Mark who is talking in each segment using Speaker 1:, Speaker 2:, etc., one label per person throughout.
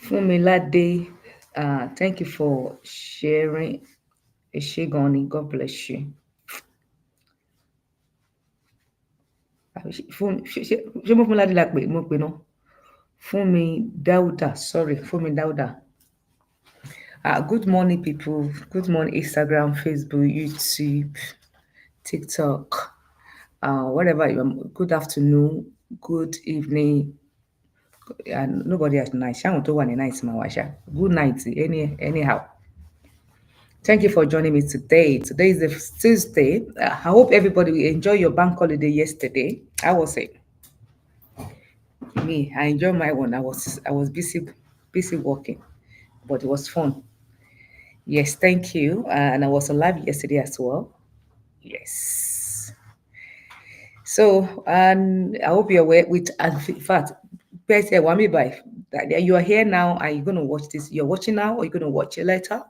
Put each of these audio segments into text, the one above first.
Speaker 1: Funmilola, thank you for sharing. Eshegoni, God bless you. Ṣé mo Funmilola la pè mo pè náà? Funmi Dauda, sorry, Funmi Dauda. Good morning, people. Good morning, Instagram, Facebook, YouTube, TikTok, whatever you are. Good afternoon, good evening. And nobody has night. Ṣáwọn tó wà ní night máa wá ṣá. Good night, anyhow. Thank you for joining me today. Today is the Tuesday. I hope everybody will enjoy your bank holiday yesterday. I was it. Me, I enjoyed my one. I was busy working, but it was fun. Yes, thank you. And I was alive yesterday as well. Yes. So, and I hope you're aware with, in fact, Bessie, Wami by that you are here now and you're going to watch this. You're watching now or you're going to watch it later.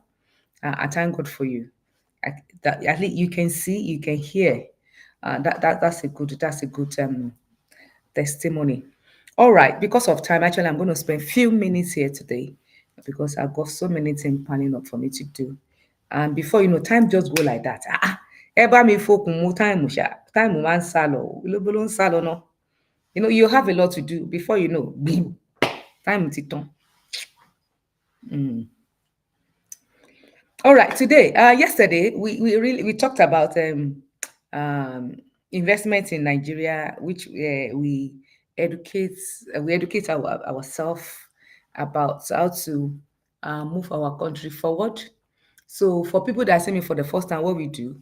Speaker 1: I thank God for you. That at least you can see, you can hear. That's a good testimony. All right, because of time, actually, I'm going to spend a few minutes here today because I've got so many things planning up for me to do. And before you know, time just go like that. Ẹ mi fokùn mú time ṣá, time máa ń sá lọ, lóbo ló ń sá lọ náà. You know, you have a lot to do before you know, bim, time ti tán. All right, today, yesterday we talked about um, investment in Nigeria, which educate we educate ourselves about how to move our country forward. So for people that see me for the first time, what we do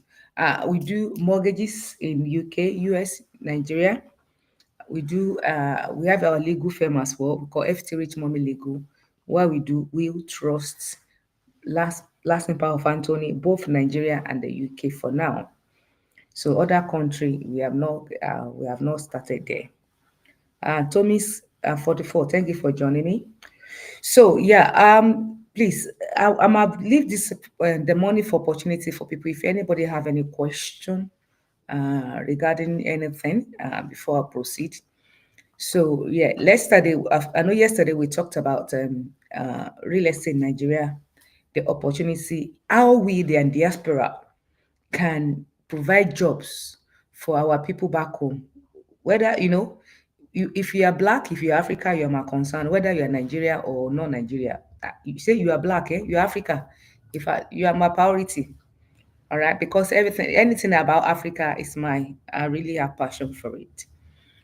Speaker 1: mortgages in UK, US, Nigeria. We have our legal firm as well. We call FT Rich Mommy Legal, where we do will trust lasting power of Anthony, both Nigeria and the UK for now. So other country we have not started there. Tommy's 44. Thank you for joining me. So yeah, please, I'm gonna leave this the money for opportunity for people. If anybody have any question regarding anything before I proceed. So yeah, let's start. I know yesterday we talked about real estate in Nigeria, the opportunity, how we the diaspora can provide jobs for our people back home. Whether if you are black, if you're Africa, you're my concern. Whether you're Nigeria or not Nigeria, you say you are black, you're Africa. You are my priority, all right? Because anything about Africa is I really have passion for it.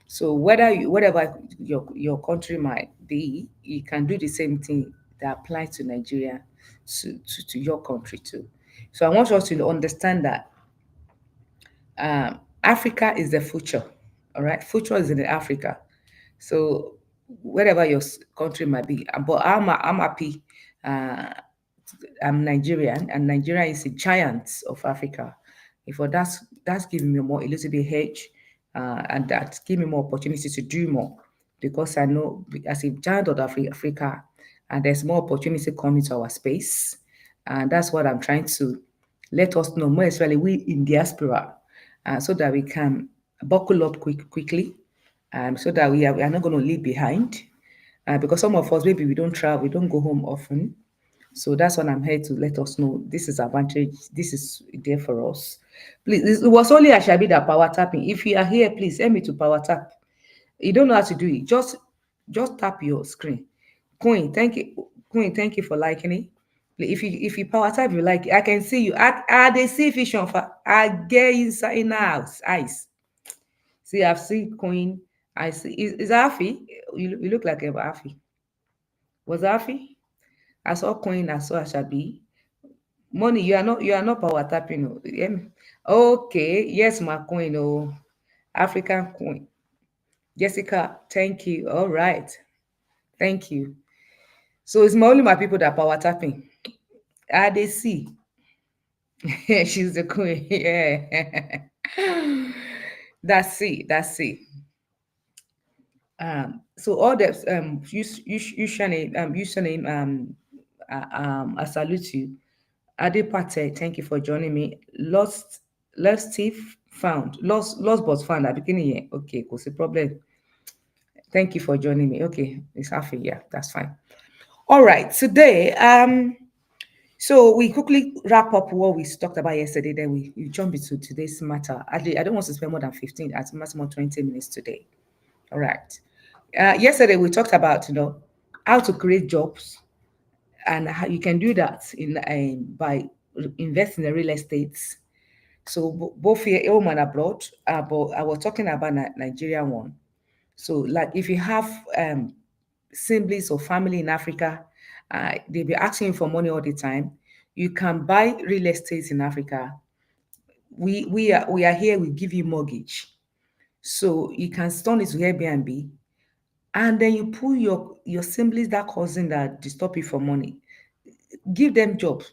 Speaker 1: So whatever your country might be, you can do the same thing that applies to Nigeria to your country too. So I want us to understand that Africa is the future. All right, future is in Africa. So wherever your country might be, but I'm happy. Uh, I'm Nigerian, and Nigeria is a giant of Africa. If that's giving me more a little bit hedge, and that give me more opportunity to do more, because I know as a giant of Africa, and there's more opportunity coming to our space, and that's what I'm trying to let us know more, especially we in diaspora, so that we can buckle up quickly, so that we are not going to leave behind, because some of us maybe we don't travel, we don't go home often. So that's what I'm here to let us know. This is advantage. This is there for us. Please, it was only Ashabi that power tapping. If you are here, please help me to power tap. You don't know how to do it. Just tap your screen. Queen, thank you. Queen, thank you for liking it. If you power tap, you like it. I can see you. They see vision for I get inside in the house. Eyes. See, I've seen Queen. I see. Is Afi? You look like a Afi. Was Afi? I saw Queen. I saw Ashabi. Money, you are not power tapping. Oh. You hear me? Okay, yes, my queen, African queen. Jessica, thank you. All right. Thank you. So it's only my people that power tapping. They see. She's the queen. Yeah. That's it. That's it. So all the username I salute you. Adepate, thank you for joining me. Lost thief found. Lost but found at the beginning here. Okay, what's the problem? Thank you for joining me. Okay, it's half a year. That's fine. All right, today, so we quickly wrap up what we talked about yesterday. Then we jump into today's matter. I don't want to spend more than 15, at maximum 20 minutes today. All right. Yesterday we talked about how to create jobs, and how you can do that in by investing in real estate. So both here home and abroad. But I was talking about Nigeria one. So like if you have siblings or family in Africa, they'll be asking you for money all the time. You can buy real estate in Africa. We are here. We give you mortgage, so you can turn it to Airbnb, and then you pull your siblings, that cousin that disturb you for money, give them jobs,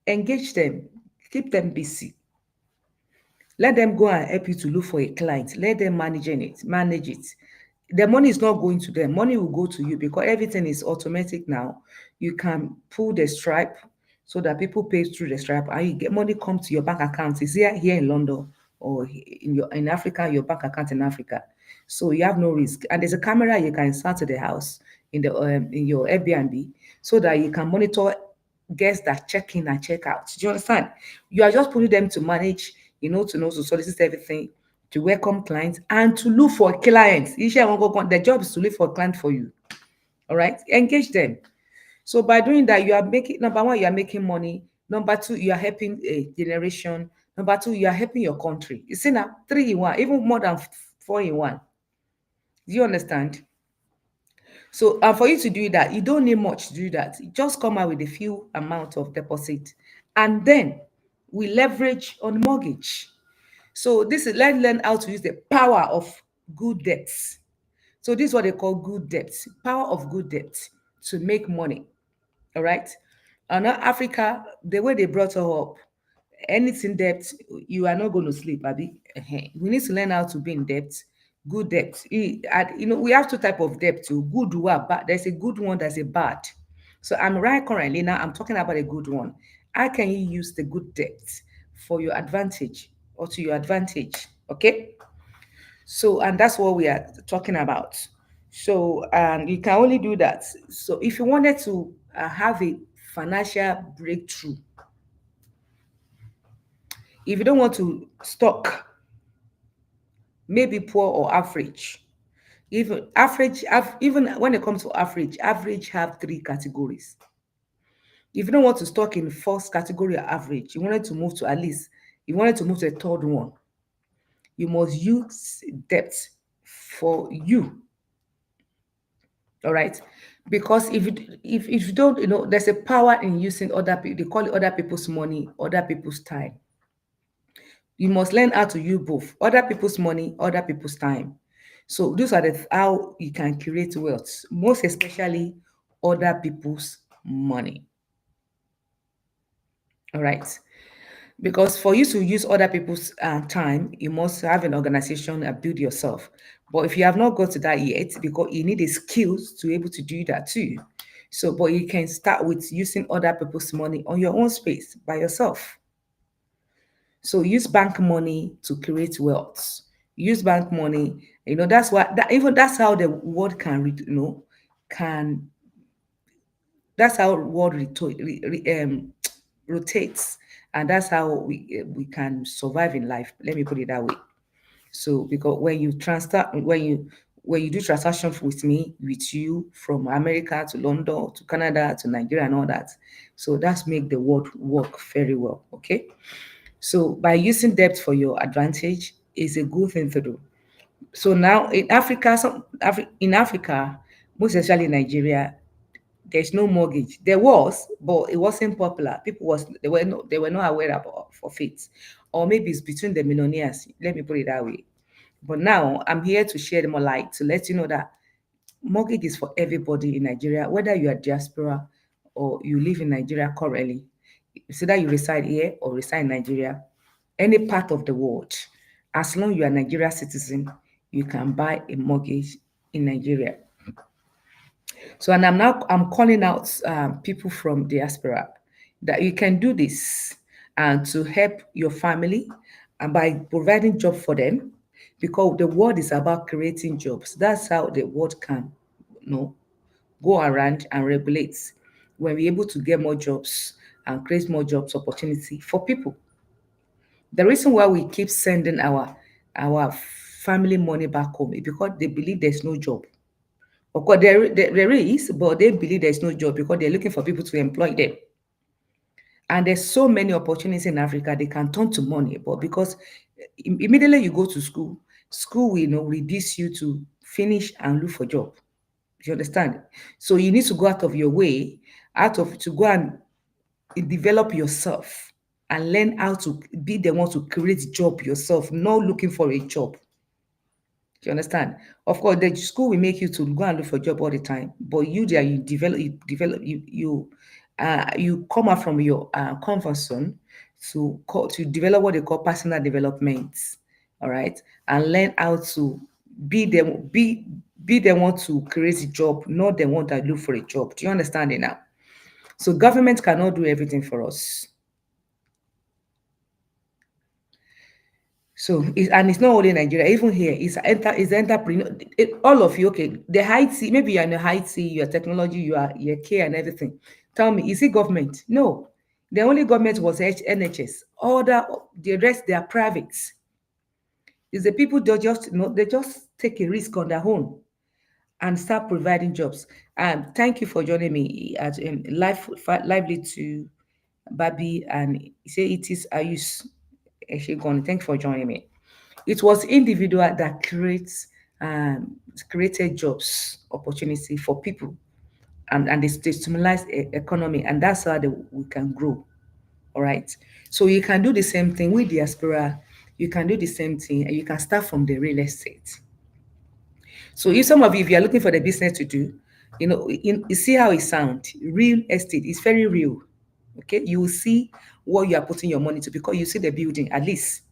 Speaker 1: engage them, keep them busy. Let them go and help you to look for a client. Let them manage it. The money is not going to them. Money will go to you because everything is automatic now. You can pull the stripe so that people pay through the stripe, and you get money come to your bank account. It's here in London, or in Africa, your bank account in Africa. So you have no risk. And there's a camera you can install to the house in your Airbnb, so that you can monitor guests that check in and check out. Do you understand? You are just putting them to manage, to know to solicit everything, to welcome clients, and to look for clients. The job is to look for a client for you. All right, engage them. So by doing that, you are making, number one, you are making money. Number two, you are helping a generation. Number two, you are helping your country. You see now, three in one, even more than four in one. Do you understand? So, and for you to do that, you don't need much to do that. You just come out with a few amount of deposit, and then we leverage on mortgage. So this is, let's learn how to use the power of good debts. So this is what they call good debts, power of good debts to make money. All right. And now Africa, the way they brought her up, anything debt, you are not going to sleep, Abby. We need to learn how to be in debt, good debt. We have two type of debt too. Good one, bad. There's a good one, there's a bad. So I'm right currently now. I'm talking about a good one. How can you use the good debt for your advantage or to your advantage? Okay. So, and that's what we are talking about. So, and you can only do that. So, if you wanted to have a financial breakthrough, if you don't want to stock, maybe poor or average, even average, even when it comes to average have three categories. If you don't want to stock in first category or average, you wanted to move to a third one, you must use debt for you. All right, because if you don't, there's a power in using other people. They call it other people's money, other people's time. You must learn how to use both other people's money, other people's time. So those are the how you can create wealth, most especially other people's money. All right. Because for you to use other people's time, you must have an organization and build yourself. But if you have not got to that yet, because you need the skills to be able to do that too. So, but you can start with using other people's money on your own space by yourself. So use bank money to create wealth. Use bank money. That's what that even that's how the world can can that's how world rotates, and that's how we can survive in life. Let me put it that way. So because when you do transactions with you from America to London to Canada to Nigeria and all that, so that's make the world work very well. Okay. So by using debt for your advantage is a good thing to do. So now in Africa, in Africa, most especially Nigeria, there's no mortgage. There was, but it wasn't popular. People was they were not aware of it, or maybe it's between the millionaires. Let me put it that way. But now I'm here to share more light to let you know that mortgage is for everybody in Nigeria, whether you are diaspora or you live in Nigeria currently. So that you reside here or reside in Nigeria, any part of the world, as long you are a Nigeria citizen, you can buy a mortgage in Nigeria. So, and I'm calling out people from diaspora that you can do this and to help your family and by providing job for them, because the world is about creating jobs. That's how the world can, you know, go around and regulate, when we're able to get more jobs and create more jobs opportunity for people. The reason why we keep sending our family money back home is because they believe there's no job. Of course, there is, but they believe there's no job because they're looking for people to employ them. And there's so many opportunities in Africa, they can turn to money. But because immediately you go to school, school will reduce you to finish and look for job. You understand? So you need to go out of your way, out of to go and develop yourself and learn how to be the one to create job yourself, not looking for a job. Do you understand? Of course, the school will make you to go and look for a job all the time, but you there you come out from your comfort zone to develop what they call personal development. All right, and learn how to be them be the one to create a job, not the one that look for a job. Do you understand it now? So government cannot do everything for us. So, and it's not only Nigeria, even here, it's entrepreneur. All of you, okay, the high T, maybe you're in the high T, your technology, your care and everything. Tell me, is it government? No. The only government was NHS. The rest, they are private. It's the people that just, they just take a risk on their own and start providing jobs. And thank you for joining me at Lively to Babi, and say it is Ayus Eshegon. Thank you for joining me. It was individual that created jobs opportunity for people, and they stimulate economy, and that's how we can grow. All right. So you can do the same thing with diaspora. You can do the same thing, and you can start from the real estate. So if some of you, if you are looking for the business to do, you see how it sounds. Real estate is very real. Okay, you will see what you are putting your money to because you see the building at least.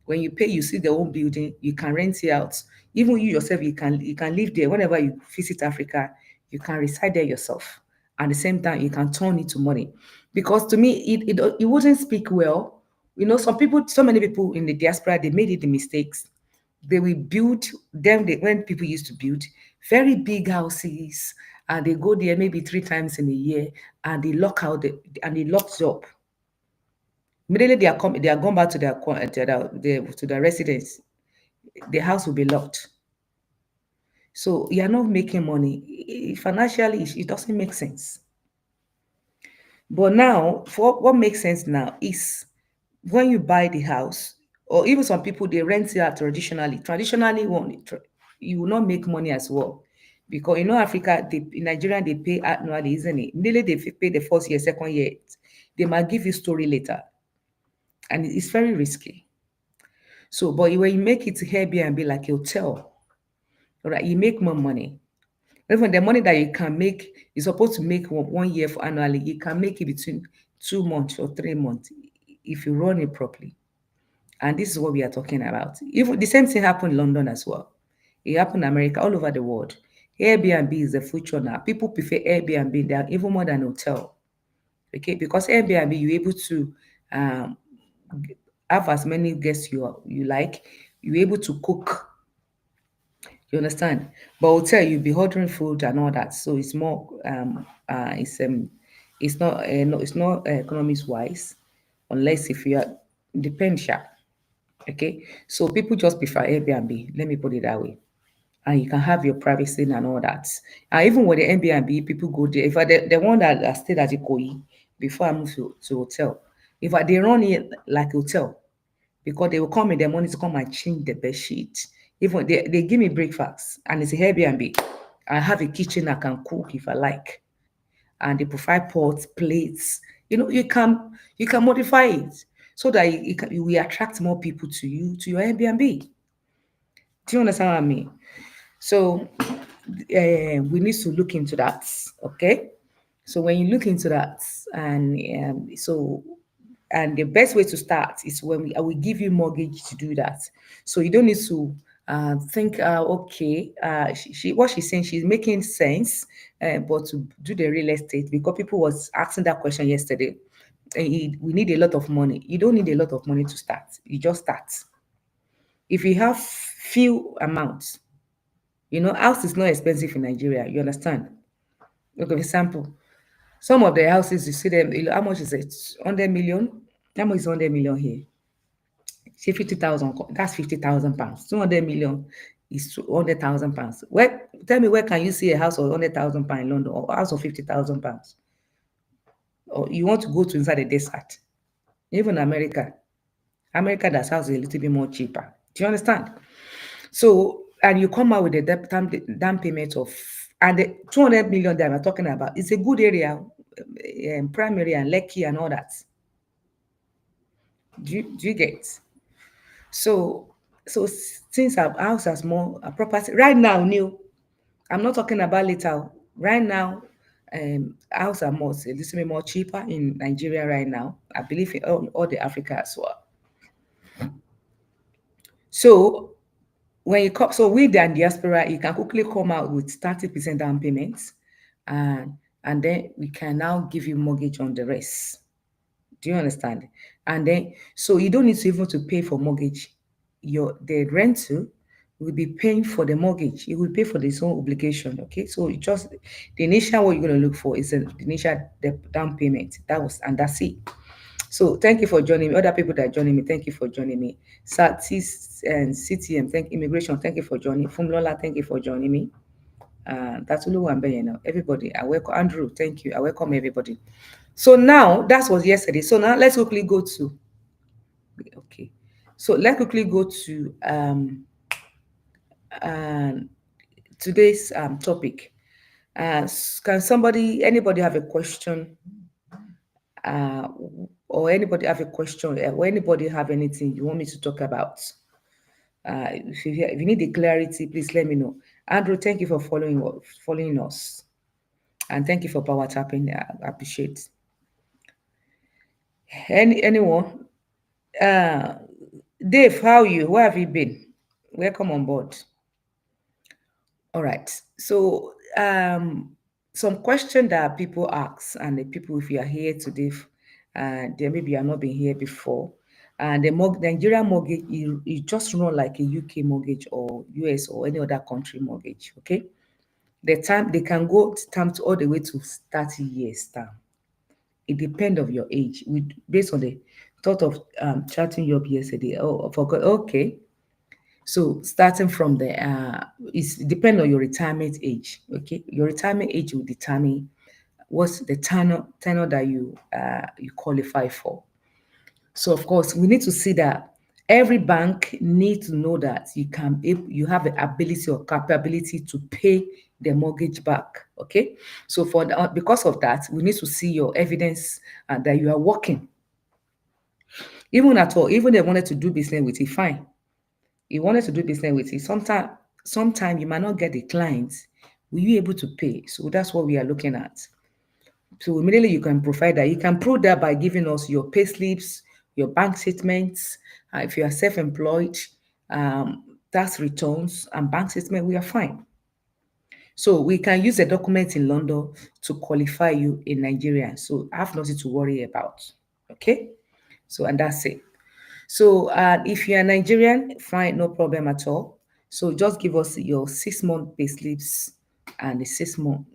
Speaker 1: When you pay, you see the whole building, you can rent it out. Even you yourself, you can live there. Whenever you visit Africa, you can reside there yourself. At the same time, you can turn it to money. Because to me, it wouldn't speak well. Some people, so many people in the diaspora, they made it the mistakes. They will build them when people used to build very big houses, and they go there maybe 3 times in a year, and they and they lock up. Immediately they are gone back to their residence. The house will be locked. So you are not making money. Financially, it doesn't make sense. But now, for what makes sense now is when you buy the house, or even some people they rent it out traditionally. Traditionally, you will not make money as well. Because Africa, in Nigeria, they pay annually, isn't it? Immediately they pay the first year, second year, they might give you story later. And it's very risky. So, but when you make it Airbnb like a hotel, all right, you make more money. Even the money that you can make, you're supposed to make one year for annually, you can make it between 2 months or 3 months if you run it properly. And this is what we are talking about. Even the same thing happened in London as well. It happened in America, all over the world. Airbnb is the future now. People prefer Airbnb than even more than hotel. Okay, because Airbnb you're able to um, have as many guests you like. You're able to cook. You understand? But hotel you'll be ordering food and all that, so it's more it's not no, it's not economics wise, unless if you are depend sha. Okay, so people just prefer Airbnb. Let me put it that way, and you can have your privacy and all that. And even with the Airbnb, people go there. If I the one that I stayed at Ikoyi before I moved to hotel, if I they run it like hotel, because they will come in the morning to come and change the bed sheet. Even they give me breakfast and it's a Airbnb. I have a kitchen I can cook if I like. And they provide pots, plates. You can modify it so that you will attract more people to you, to your Airbnb. Do you understand what I mean? So we need to look into that. Okay. So when you look into that, and the best way to start is when I will give you mortgage to do that. So you don't need to think, okay, what she's saying, she's making sense, but to do the real estate, because people was asking that question yesterday, we need a lot of money. You don't need a lot of money to start. You just start. If you have few amounts, house is not expensive in Nigeria. You understand? Okay, for example, some of the houses you see them, how much is it? 100 million. How much is 100 million here? Say 50,000. That's 50,000 pounds. 200 million is 200,000 pounds. Where tell me, where can you see a house of 100,000 pounds in London, or a house of 50,000 pounds? Or you want to go to inside the desert? Even America, that's house is a little bit more cheaper. Do you understand? So, and you come out with a down payment of, and the 200 million that we're talking about, it's a good area, primary and Lekki and all that. Do you get? So, since our house has more property right now, new. I'm not talking about later. Right now, house are more, a little bit more cheaper in Nigeria right now. I believe in all the Africa as well. So when you come, so with the diaspora, you can quickly come out with 30% down payments, and then we can now give you mortgage on the rest. Do you understand? And then, so you don't need to even to pay for mortgage. The rental will be paying for the mortgage. You will pay for this own obligation. Okay, so it just the initial, what you're going to look for is the initial the down payment. That's it. So thank you for joining me. Other people that are joining me, thank you for joining me. Satis and CTM, thank immigration, thank you for joining. Funmilola, thank you for joining me. That's all I'm saying now. Everybody, I welcome Andrew, thank you. I welcome everybody. So now that was yesterday. So now let's quickly go to okay. So let's quickly go to um, today's topic. Can anybody have a question, uh, or anybody have a question, or anybody have anything you want me to talk about? If you need the clarity, please let me know. Andrew, thank you for following us, and thank you for power tapping. I appreciate. Anyone? Uh, Dave, how are you? Where have you been? Welcome on board. All right. So, some question that people ask, and the people, if you are here today, then maybe you have not been here before, and the Nigerian mortgage, you just run like a UK mortgage or US or any other country mortgage. Okay, the time they can go time to all the way to 30 years time. It depends of your age. Based on the thought of chatting you up yesterday. Oh, I forgot. Okay, so starting from the it's depend on your retirement age. Okay, your retirement age will determine what's the tenor that you qualify for. So of course, we need to see that every bank needs to know that you have the ability or capability to pay the mortgage back. Okay, so because of that, we need to see your evidence that you are working. Even at all, even they wanted to do business with you, fine. You wanted to do business with it. Sometime you might not get the clients. Will you able to pay? So that's what we are looking at. So immediately you can provide that. You can prove that by giving us your pay slips, your bank statements. If you are self-employed, tax returns and bank statement, we are fine. So we can use the document in London to qualify you in Nigeria. So I have nothing to worry about. Okay. So and that's it. So if you're Nigerian, fine, no problem at all. So just give us your 6 month pay slips and the 6 month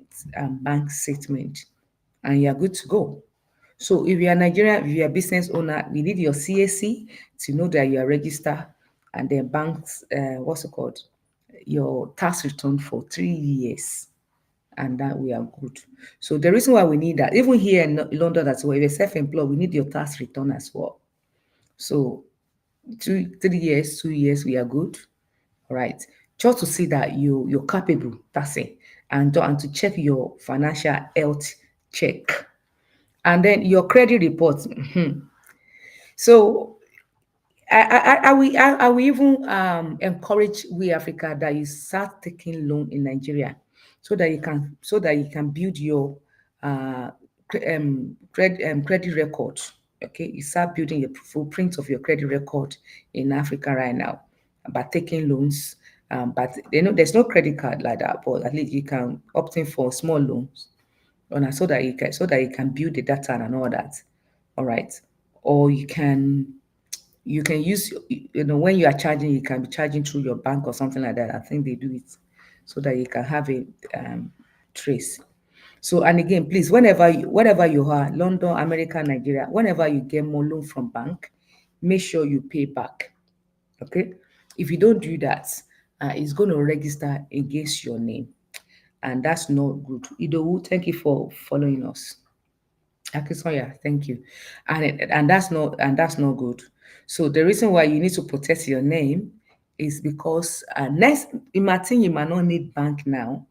Speaker 1: bank statement, and you're good to go. So if you're Nigerian, if you're a business owner, we need your CAC to know that you are registered, and then banks, what's it called? Your tax return for 3 years, and that we are good. So the reason why we need that, even here in London as well, if you're self-employed, we need your tax return as well. So 2 3 years, 2 years, we are good. All right. Just to see that you're capable. That's it. And to check your financial health check. And then your credit report. So I will even encourage we Africa that you start taking loan in Nigeria, so that you can build your credit record. Okay, you start building your footprint of your credit record in Africa right now by taking loans. But there's no credit card like that, but at least you can opt in for small loans, so that you can build the data and all that. All right, or you can use, when you are charging, you can be charging through your bank or something like that. I think they do it so that you can have a trace. So, and again, please, whenever you are, London, America, Nigeria, whenever you get more loan from bank, make sure you pay back. Okay. If you don't do that, it's going to register against your name, and that's not good. Idowu, thank you for following us. Akisoya, thank you. And that's not good. So the reason why you need to protect your name is because next in Martin, you might not need bank now.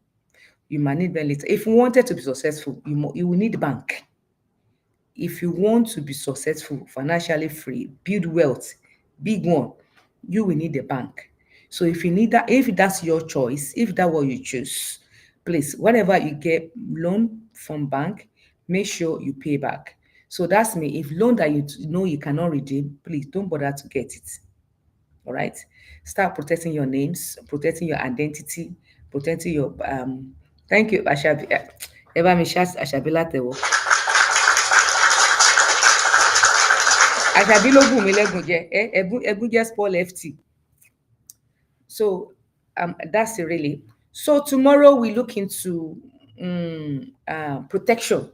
Speaker 1: You might need them later. If you wanted to be successful, you will need bank. If you want to be successful, financially free, build wealth, big one, you will need a bank. So if you need that, if that's your choice, if that's what you choose, please, whenever you get loan from bank, make sure you pay back. So that's me. If loan that you know you cannot redeem, please don't bother to get it. All right. Start protecting your names, protecting your identity, protecting your thank you, Ashabi. Eva Mishas Ashabila Tewo. Àṣàbí ló gùn mí lẹ́gùn jẹ ẹgún jẹ́ spoil ft. So that's it really. So tomorrow we look into protection.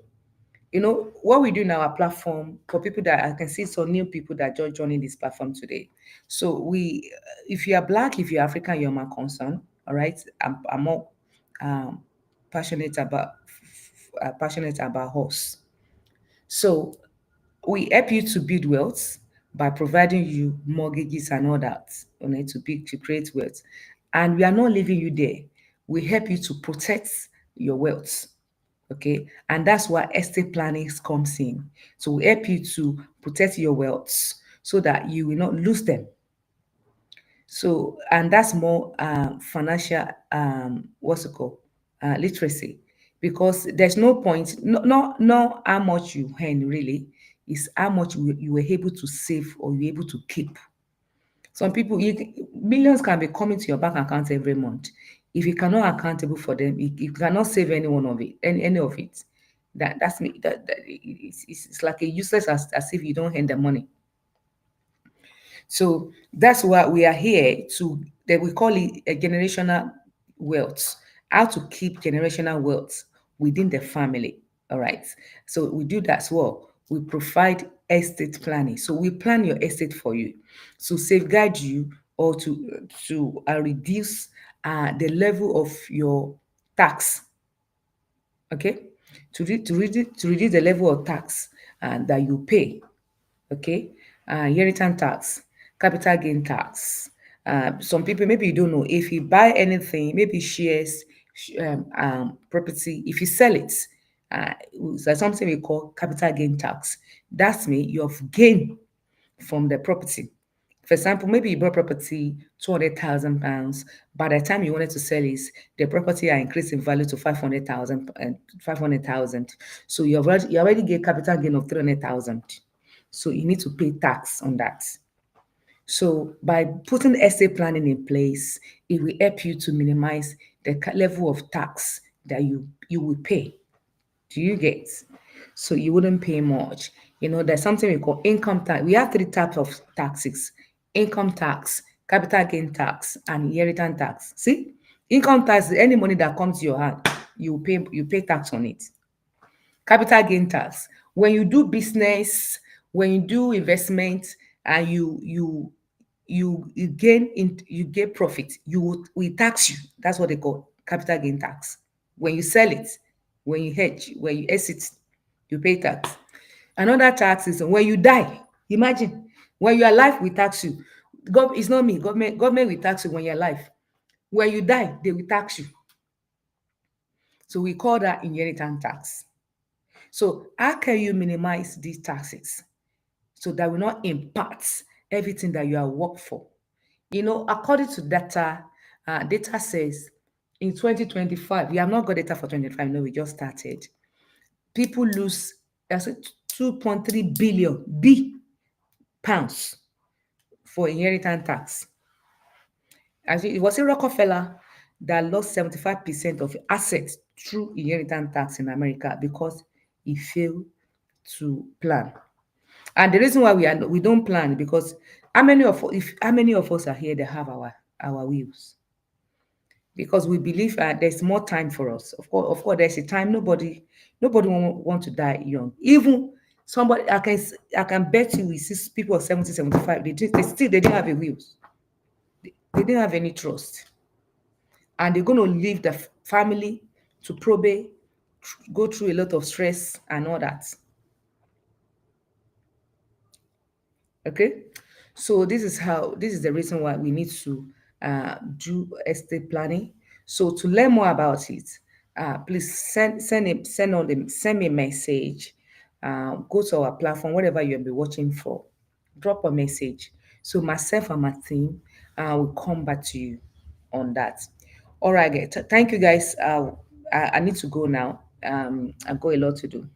Speaker 1: You know what we do in our platform for people that I can see some new people that just joining this platform today. So if you are black, if you're African, you're my concern. All right, I'm more um, passionate about horse. So we help you to build wealth by providing you mortgages and all that, to create wealth. And we are not leaving you there. We help you to protect your wealth. Okay. And that's why estate planning comes in. So we help you to protect your wealth so that you will not lose them. So, and that's more financial, what's it called? Literacy. Because there's no point, no how much you earn really, is how much you were able to save or you're able to keep. Some people, millions can be coming to your bank account every month. If you cannot accountable for them, you cannot save any one of it, any of it. That's me. It's like a useless as if you don't earn the money. So that's why we are here to that we call it a generational wealth. How to keep generational wealth within the family. All right. So we do that as well. We provide estate planning. So we plan your estate for you to safeguard you or to reduce the level of your tax. Okay, to reduce the level of tax that you pay. Okay, inheritance tax, capital gain tax. Some people maybe you don't know if you buy anything, maybe shares, property. If you sell it, there's something we call capital gain tax. That's me. You've gained from the property. For example, maybe you bought property £200,000. By the time you wanted to sell it, the property are increased in value to 500,000 and 500,000. So you already get capital gain of 300,000. So you need to pay tax on that. So by putting estate planning in place, it will help you to minimize the level of tax that you will pay. Do you get? So you wouldn't pay much. There's something we call income tax. We have three types of taxes: income tax, capital gain tax, and inheritance tax. See, income tax is any money that comes to your hand, you pay tax on it. Capital gain tax, when you do business, when you do investment, and you get profit, we tax you. That's what they call capital gain tax. When you sell it, when you hedge, when you exit, you pay tax. Another tax is when you die. Imagine, when you are alive, we tax you. God, it's not me. Government will tax you when you're alive. When you die, they will tax you. So we call that inheritance tax. So how can you minimize these taxes so that will not impact everything that you are work for? According to data says in 2025, we have not got data for 2025. No, we just started. People lose, I said, 2.3 billion pounds for inheritance tax. Actually, it was a Rockefeller that lost 75% of assets through inheritance tax in America because he failed to plan. And the reason why we don't plan because how many of us are here that have our wills? because we believe there's more time for us. Of course, there's a time nobody want to die young. Even somebody I can bet you we see people of 70, 75. They didn't have a wills. They didn't have any trust, and they're going to leave the family to probate, go through a lot of stress and all that. Okay, so this is the reason why we need to do estate planning. So to learn more about it, please send me a message. Go to our platform, whatever you'll be watching for, drop a message. So myself and my team will come back to you on that. All right, thank you guys. I need to go now. I've got a lot to do.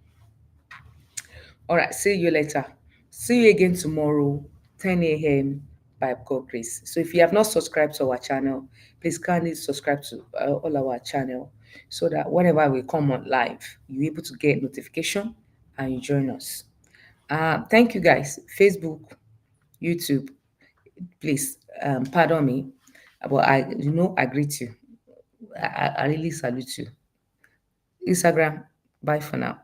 Speaker 1: All right, see you later. See you again tomorrow, 10 a.m. by God Grace. So if you have not subscribed to our channel, please kindly subscribe to all our channel so that whenever we come on live, you're able to get notification and you join us. Thank you guys. Facebook, YouTube, please pardon me, but I greet you. I really salute you. Instagram, bye for now.